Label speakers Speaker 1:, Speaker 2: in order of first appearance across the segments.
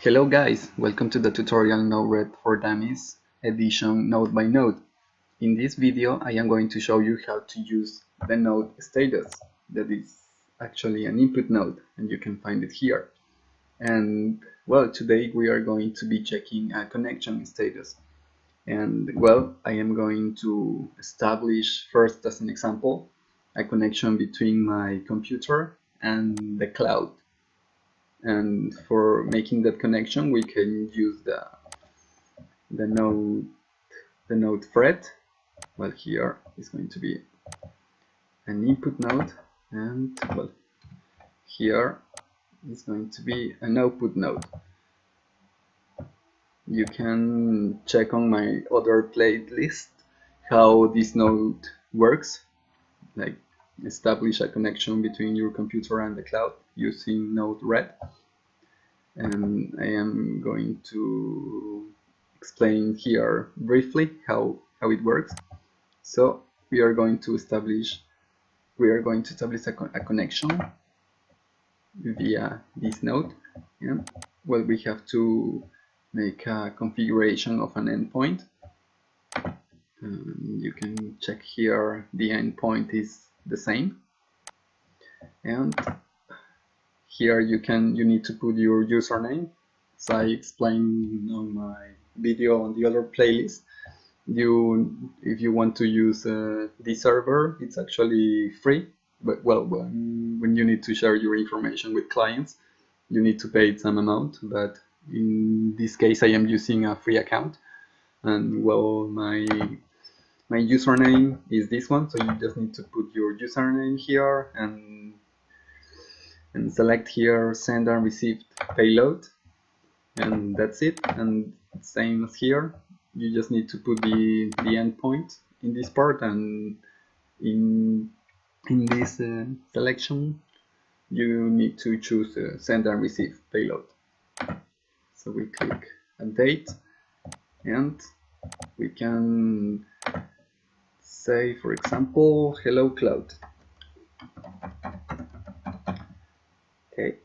Speaker 1: Hello guys, welcome to the tutorial Node-RED for Dummies edition node by node. In this video I am going to show you how to use the node status, that is actually an input node and you can find it here. And well, today we are going to be checking a connection status. And well, I am going to establish first, as an example, a connection between my computer and the cloud. And for making that connection, we can use the node thread. Well, here is going to be an input node, and well, here is going to be an output node. You can check on my other playlist how this node works, like establish a connection between your computer and the cloud using Node-RED. And I am going to explain here briefly how it works. So we are going to establish a connection via this node. And well, we have to make a configuration of an endpoint. You can check here the endpoint is the same, and here you need to put your username. As I explained on my video on the other playlist, if you want to use this server, it's actually free. But well, when you need to share your information with clients, you need to pay some amount. But in this case, I am using a free account, and well, my username is this one. So you just need to put your username here and select here send and receive payload, and that's it. And same as here, you just need to put the endpoint in this part, and in this selection you need to choose send and receive payload. So we click update, and we can say, for example, hello cloud. Okay,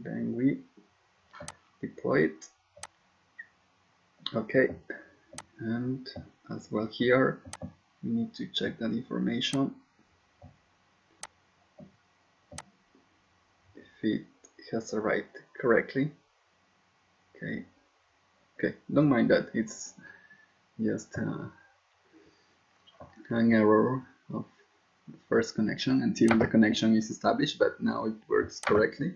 Speaker 1: then we deploy it. Okay, and as well here we need to check that information if it has arrived correctly. Okay, don't mind that, it's just an error of the first connection until the connection is established, but now it works correctly.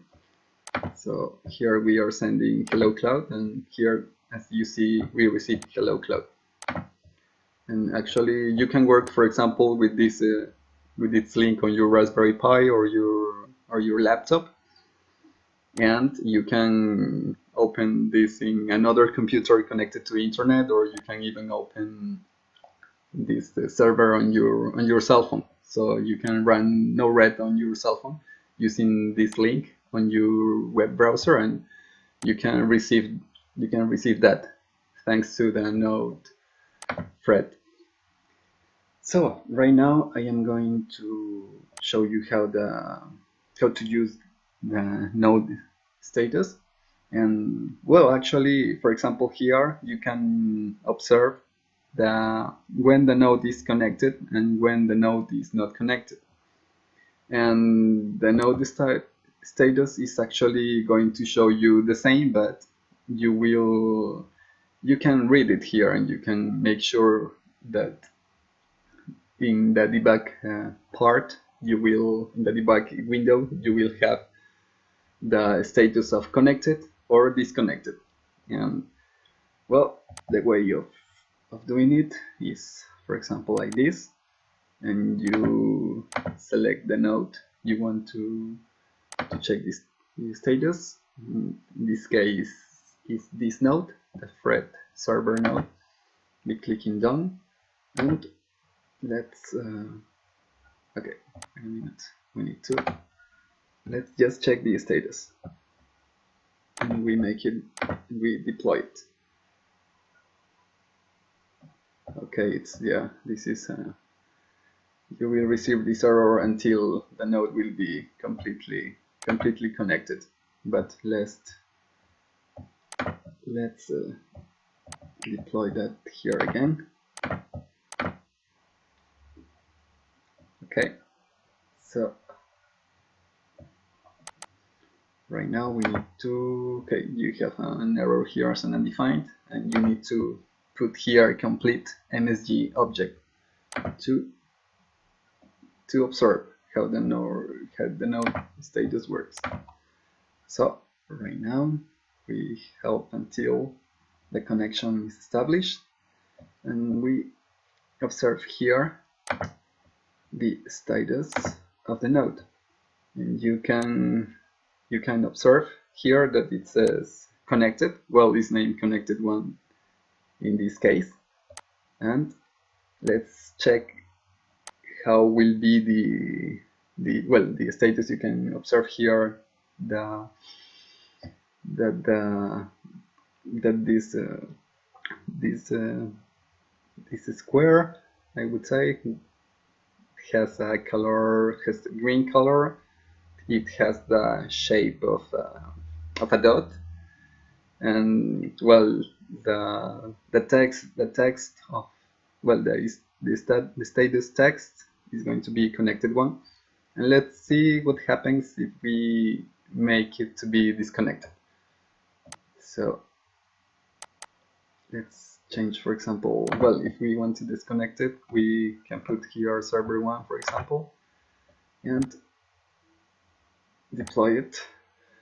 Speaker 1: So here we are sending hello cloud, and here, as you see, we receive hello cloud. And actually you can work, for example, with this link on your Raspberry Pi or your laptop, and you can open this in another computer connected to the internet, or you can even open this server on your cell phone. So you can run Node-RED on your cell phone using this link on your web browser, and you can receive that thanks to the node thread. So right now I am going to show you how to use the node status. And well, actually, for example, here you can observe when the node is connected and when the node is not connected. And the node status is actually going to show you the same, but you can read it here, and you can make sure that in the debug part, in the debug window, you will have the status of connected or disconnected. And well, the way of doing it is, for example, like this, and you select the node you want to check this status. In this case is this node, the thread server node. We clicking done, and let's okay, a minute, let's just check the status, and we deploy it. Okay, this is you will receive this error until the node will be completely connected. But let's let's deploy that here again. Okay, so right now we need to, okay, you have an error here as an undefined, and you need to put here a complete MSG object to observe how the node status works. So right now we help until the connection is established, and we observe here the status of the node, and you can observe here that it says connected. Well, it's named connected one in this case, and let's check how will be the status. You can observe here that this square, I would say, has a green color. It has the shape of a dot, and well, the text of, well, the status text is going to be connected one, and let's see what happens if we make it to be disconnected. So let's change, for example, well, if we want to disconnect it, we can put here server 1, for example, and deploy it.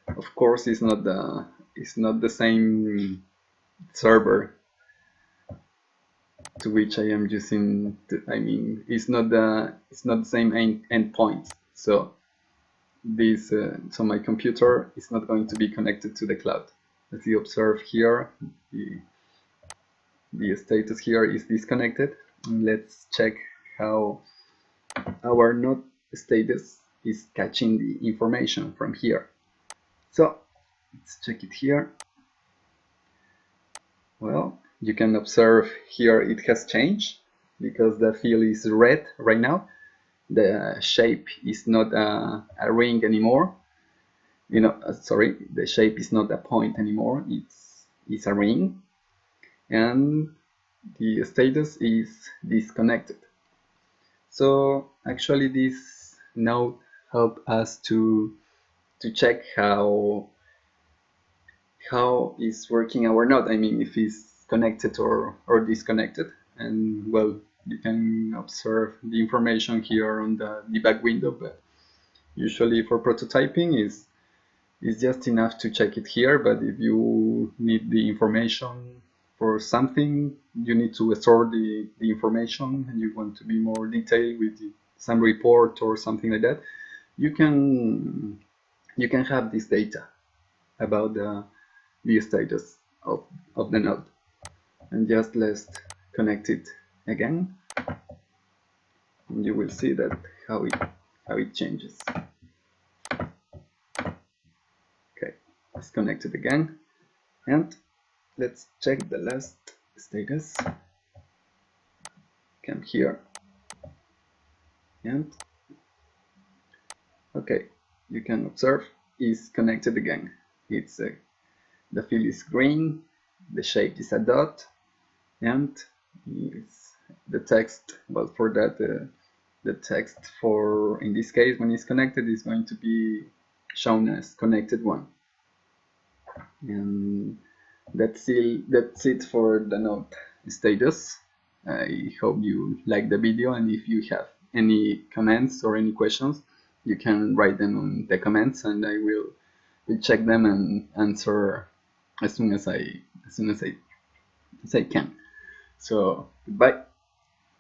Speaker 1: Of course, it's not the same server to which I am using. I mean, it's not the same endpoint. So this so my computer is not going to be connected to the cloud. As you observe here, the status here is disconnected. And let's check how our node status is catching the information from here. So let's check it here. Well, you can observe here it has changed because the field is red right now. The shape is not a ring anymore. Sorry, the shape is not a point anymore. It's a ring, and the status is disconnected. So actually, this node help us to check how is working our node. I mean, if it's connected or disconnected. And well, you can observe the information here on the debug window, but usually for prototyping is just enough to check it here. But if you need the information for something, you need to store the information, and you want to be more detailed with some report or something like that, you can have this data about the status of the node. And just let's connect it again, and you will see that how it changes. Okay, let's connect it again, and let's check the last status. Come here, and okay, you can observe is connected again. It's the field is green, the shape is a dot, and the text, well, for that the text for, in this case, when it's connected, is going to be shown as connected one. And that's it for the node status. I hope you like the video, and if you have any comments or any questions, you can write them on the comments, and I will check them and answer as soon as I can. So goodbye.